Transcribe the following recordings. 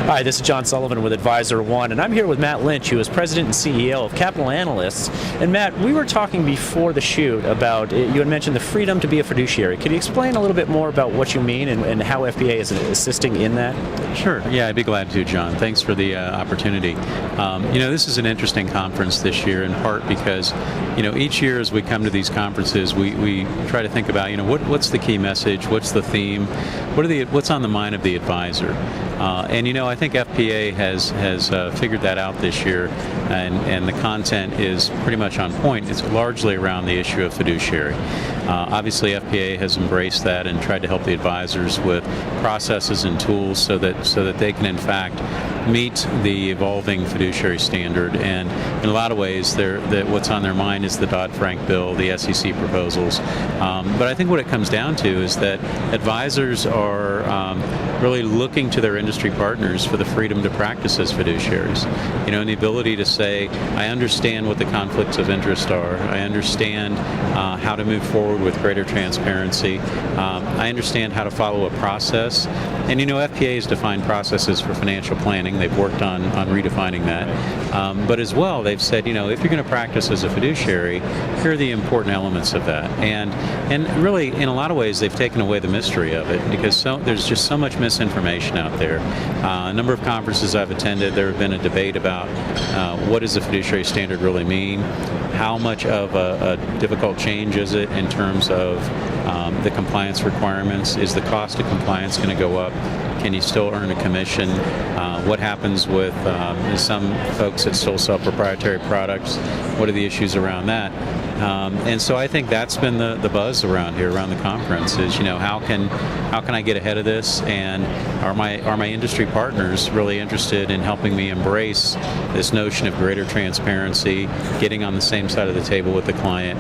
Hi, this is John Sullivan with Advisor One, and I'm here with Matt Lynch, who is President and CEO of Capital Analysts. And Matt, we were talking before the shoot about, you had mentioned the freedom to be a fiduciary. Could you explain a little bit more about what you mean and how FPA is assisting in that? Sure. Yeah, I'd be glad to, John. Thanks for the opportunity. This is an interesting conference this year, in part because, each year as we come to these conferences, we try to think about, what's the key message, what's the theme, what's on the mind of the advisor. I think FPA has figured that out this year, and the content is pretty much on point. It's largely around the issue of fiduciary. Obviously, FPA has embraced that and tried to help the advisors with processes and tools so that they can, in fact, meet the evolving fiduciary standard. And in a lot of ways, what's on their mind is the Dodd-Frank bill, the SEC proposals. But I think what it comes down to is that advisors are really looking to their industry partners for the freedom to practice as fiduciaries. And the ability to say, I understand what the conflicts of interest are. I understand how to move forward with greater transparency. I understand how to follow a process. And FPA has defined processes for financial planning. They've worked on redefining that. But as well, they've said, if you're going to practice as a fiduciary, here are the important elements of that. And really, in a lot of ways, they've taken away the mystery of it because there's just so much misinformation out there. A number of conferences I've attended, there have been a debate about what does a fiduciary standard really mean? How much of a difficult change is it in terms of the compliance requirements? Is the cost of compliance going to go up? Can you still earn a commission? What happens with some folks that still sell proprietary products? What are the issues around that? And so I think that's been the buzz around here, around the conference, is how can I get ahead of this, and are my industry partners really interested in helping me embrace this notion of greater transparency, getting on the same side of the table with the client,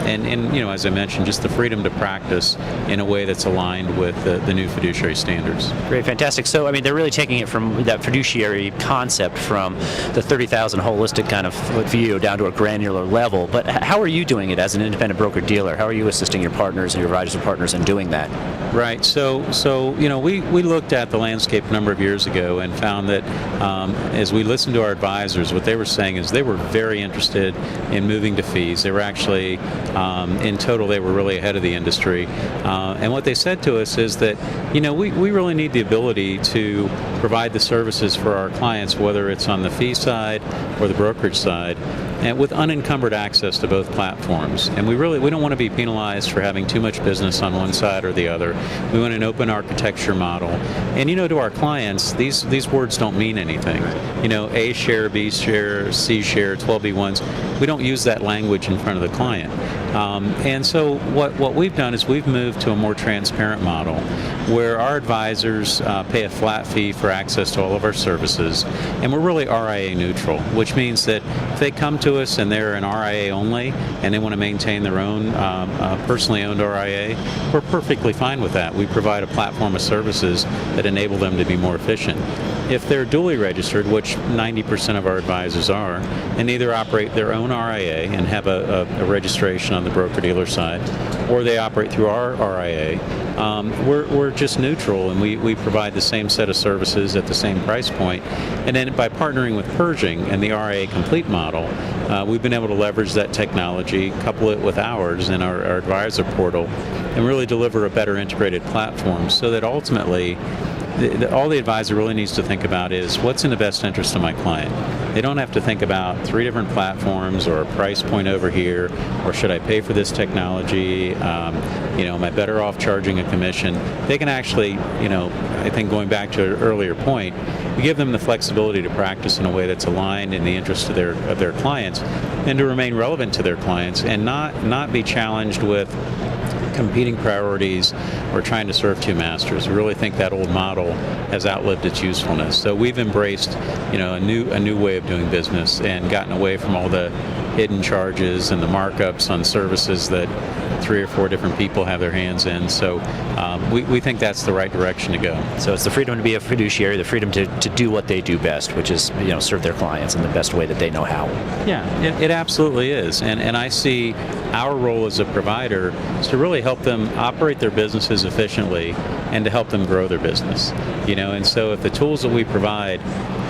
and as I mentioned, just the freedom to practice in a way that's aligned with the new fiduciary standards. Great, fantastic. So they're really taking it from that fiduciary concept from the 30,000 holistic kind of view down to a granular level. But how are you doing it as an independent broker-dealer? How are you assisting your partners and your advisor partners in doing that? Right. So we looked at the landscape a number of years ago and found that as we listened to our advisors, what they were saying is they were very interested in moving to fees. They were actually, in total, they were really ahead of the industry. And what they said to us is that, we really need the ability to provide the services for our clients, whether it's on the fee side or the brokerage side, and with unencumbered access to both platforms. And we don't want to be penalized for having too much business on one side or the other. We want an open architecture model. And to our clients, these words don't mean anything. A share, B share, C share, 12B1s. We don't use that language in front of the client. And so what we've done is we've moved to a more transparent model where our advisors pay a flat fee for access to all of our services, and we're really RIA neutral, which means that if they come to us and they're an RIA only and they want to maintain their own personally owned RIA, we're perfectly fine with that. We provide a platform of services that enable them to be more efficient. If they're duly registered, which 90% of our advisors are, and either operate their own RIA and have a registration on the broker-dealer side, or they operate through our RIA, we're just neutral, and we provide the same set of services at the same price point. And then by partnering with Pershing and the RIA Complete model, we've been able to leverage that technology, couple it with ours in our advisor portal, and really deliver a better integrated platform so that ultimately all the advisor really needs to think about is what's in the best interest of my client. They don't have to think about 3 different platforms or a price point over here, or should I pay for this technology? Am I better off charging a commission? They can actually, I think going back to an earlier point, we give them the flexibility to practice in a way that's aligned in the interest of their clients, and to remain relevant to their clients and not be challenged with competing priorities or trying to serve two masters. We really think that old model has outlived its usefulness. So we've embraced, a new way of doing business and gotten away from all the hidden charges and the markups on services that 3 or 4 different people have their hands in. So we think that's the right direction to go. So it's the freedom to be a fiduciary, the freedom to do what they do best, which is serve their clients in the best way that they know how. Yeah, it absolutely is. And I see our role as a provider is to really help them operate their businesses efficiently and to help them grow their business. And so if the tools that we provide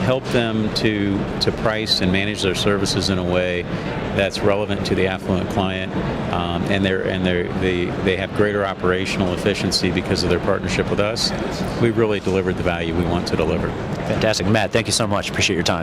help them to price and manage their services in a way that's relevant to the affluent client, and they have greater operational efficiency because of their partnership with us, we've really delivered the value we want to deliver. Fantastic. Matt, thank you so much. Appreciate your time.